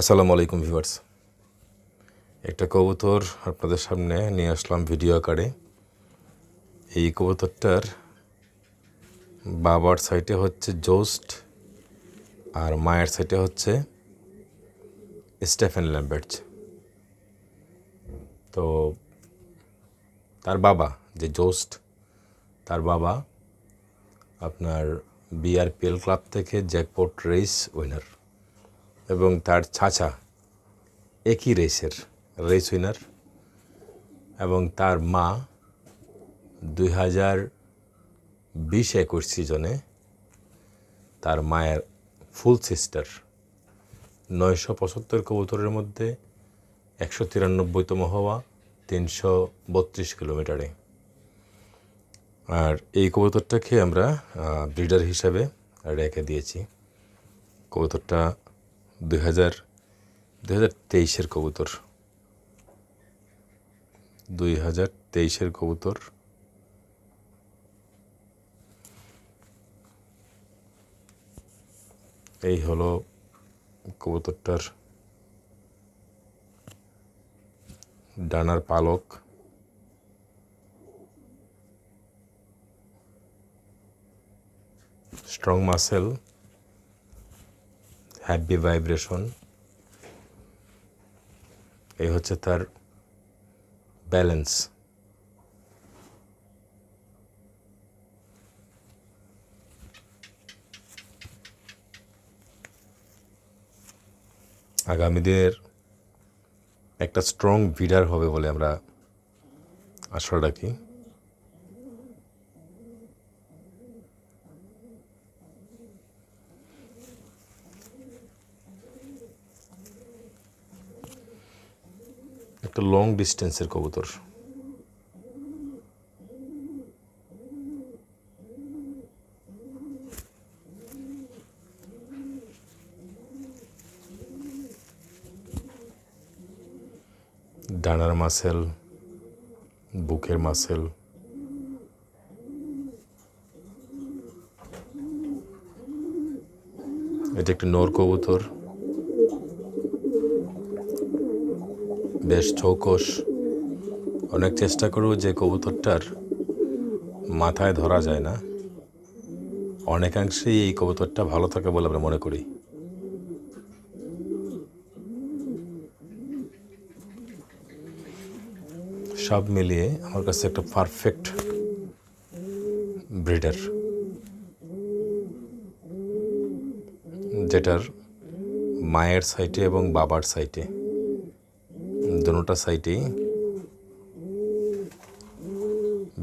আসসালামু আলাইকুম ভিউয়ার্স। একটা কবুতর আপনাদের সামনে নিয়ে আসলাম ভিডিও আকারে। এই কবুতরটার বাবার সাইডে হচ্ছে জোস্ট আর মায়ের সাইডে হচ্ছে স্টেফেন ল্যাম্বার্টস। তো তার বাবা যে জোস্ট, তার বাবা আপনার বিআরপিএল ক্লাব থেকে জ্যাকপট রেস উইনার, এবং তার চাচা একই রেসের রেস উইনার, এবং তার মা 2020-21 সিজনে তার মায়ের ফুল সিস্টার 975 কবুতরের মধ্যে 193তম হওয়া 332 কিলোমিটারে। আর এই কবুতরটাকে আমরা ব্রিডার হিসাবে রেখে দিয়েছি। কবুতরটা 2023-এর কবুতর, 2023-এর কবুতর। এই হলো কবুতরটার ডানার পালক, স্ট্রং মাসেল, হ্যাপি ভাইব্রেশন। এই হচ্ছে তার ব্যালেন্স। আগামী দিনের একটা স্ট্রং ব্রিডার হবে বলে আমরা আশা রাখি। একটা লং ডিস্টেন্সের কবুতর। ডানার মাসেল, বুকের মাসেল, এটা একটি নর কবুতর, বেশ চৌকস। অনেক চেষ্টা করেও যে কবুতরটার মাথায় ধরা যায় না, অনেকাংশেই এই কবুতরটা ভালো থাকে বলে আমরা মনে করি। সব মিলিয়ে আমার কাছে একটা পারফেক্ট ব্রিডার, যেটার মায়ের সাইটে এবং বাবার সাইটে দুটোটা সাইটেই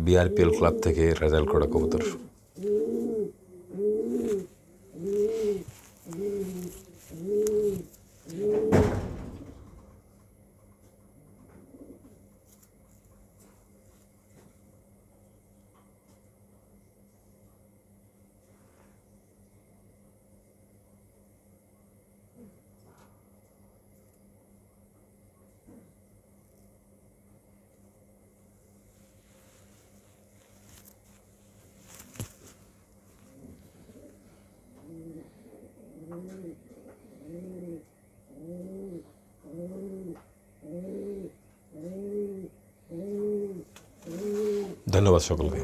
বিআরপিএল ক্লাব থেকে রেজাল্ট করা কবুতর। ধন্যবাদ সকলকে।